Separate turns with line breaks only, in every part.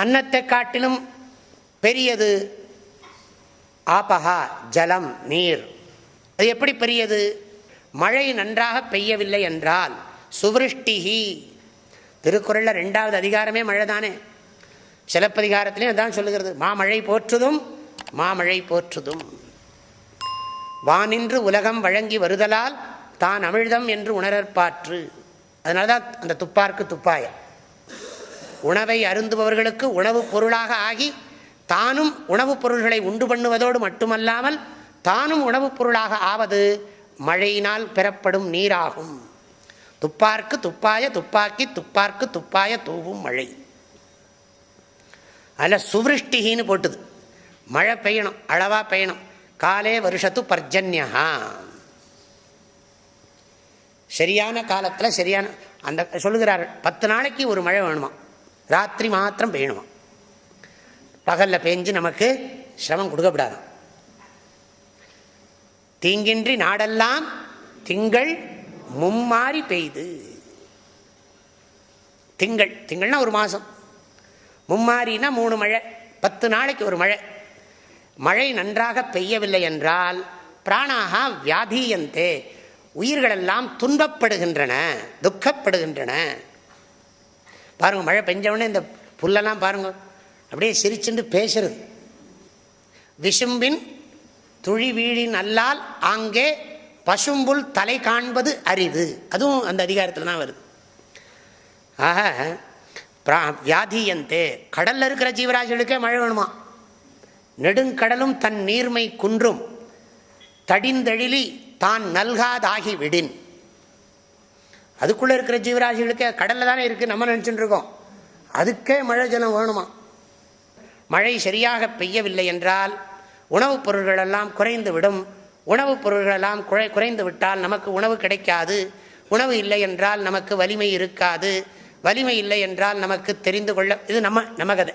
அன்னத்தை காட்டிலும் பெரியது ஆபஹா, ஜலம், நீர். அது எப்படி பெரியது? மழை நன்றாக பெய்யவில்லை என்றால் சுவிருஷ்டிஹி. திருக்குறளில் 2வது அதிகாரமே மழை தானே. சிலப்பதிகாரத்திலே அதான் சொல்லுகிறது, மாமழை போற்றுதும் மாமழை போற்றுதும். வானின்று உலகம் வழங்கி வருதலால் தான் அமிழ்தம் என்று உணரற்பாற்று. அதனால தான் அந்த துப்பார்க்கு துப்பாய. உணவை அருந்துபவர்களுக்கு உணவுப் பொருளாக ஆகி தானும் உணவுப் பொருள்களை உண்டு பண்ணுவதோடு மட்டுமல்லாமல் தானும் உணவுப் பொருளாக ஆவது மழையினால் பெறப்படும் நீராகும். துப்பார்க்கு துப்பாய துப்பாக்கி துப்பார்க்கு துப்பாய தூவும் மழை. அதில் சுவிருஷ்டிகின்னு போட்டுது. மழை பெய்யணும், அளவாக பெய்யணும். காலே வருஷத்து பர்ஜன்யா. சரியான காலத்தில் சரியான அந்த சொல்லுகிறார்கள் 10 நாளைக்கு ஒரு மழை வேணுமா, ராத்திரி மாத்திரம் பெய்யணுமா. பகலில் பெஞ்சு நமக்கு சிரமம் கொடுக்கப்படாதான். தீங்கின்றி நாடெல்லாம் திங்கள் மும்மாறி பெய்து. திங்கள்னா ஒரு மாதம், மும்மாறினா 3 மழை, 10 நாளைக்கு ஒரு மழை. மழை நன்றாக பெய்யவில்லை என்றால் பிராணாகா வியாதீயந்தே, உயிர்களெல்லாம் துன்பப்படுகின்றன, துக்கப்படுகின்றன. பாருங்க, மழை பெஞ்சவுடனே இந்த புல்லெல்லாம் பாருங்க அப்படியே சிரிச்சுண்டு பேசுறது. விசும்பின் துழி வீழின் அல்லால் ஆங்கே பசும்புல் தலை காண்பது அரிது. அதுவும் அந்த அதிகாரத்தில் தான் வருது. ஆக வியாதியந்தே, கடலில் இருக்கிற ஜீவராசிகளுக்கே மழை வேணுமா. நெடுங்கடலும் தன் நீர்மை குன்றும் தடிந்தெழிலி தான் நல்காதாகி விடின். அதுக்குள்ளே இருக்கிற ஜீவராசிகளுக்கே, கடலில் தானே இருக்குது, நம்ம நினச்சிட்டு இருக்கோம், அதுக்கே மழை ஜலம் வேணுமா. மழை சரியாக பெய்யவில்லை என்றால் உணவுப் பொருள்களெல்லாம் குறைந்து விடும். உணவுப் பொருள்களெல்லாம் குறைந்து விட்டால் நமக்கு உணவு கிடைக்காது. உணவு இல்லை என்றால் நமக்கு வலிமை இருக்காது. வலிமை இல்லை என்றால் நமக்கு தெரிந்து கொள்ள, இது நம்ம கதை,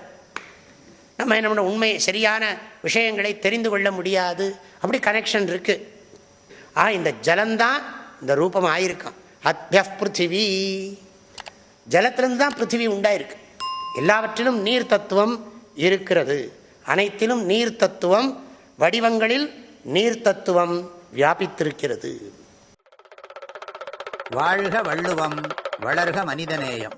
நம்ம நம்மளோட உண்மை சரியான விஷயங்களை தெரிந்து கொள்ள முடியாது. அப்படி கனெக்ஷன் இருக்குது. இந்த ஜலந்தான் இந்த ரூபம் ஆயிருக்கான். அத்ய பிருத்திவி, ஜலத்திலிருந்து தான் பிருத்திவி உண்டாயிருக்கு. எல்லாவற்றிலும் நீர் தத்துவம் இருக்கிறது. அனைத்திலும் நீர் தத்துவம், வடிவங்களில் நீர் தத்துவம் வியாபித்திருக்கிறது.
வாழ்க வள்ளுவம், வளர்க மனிதநேயம்.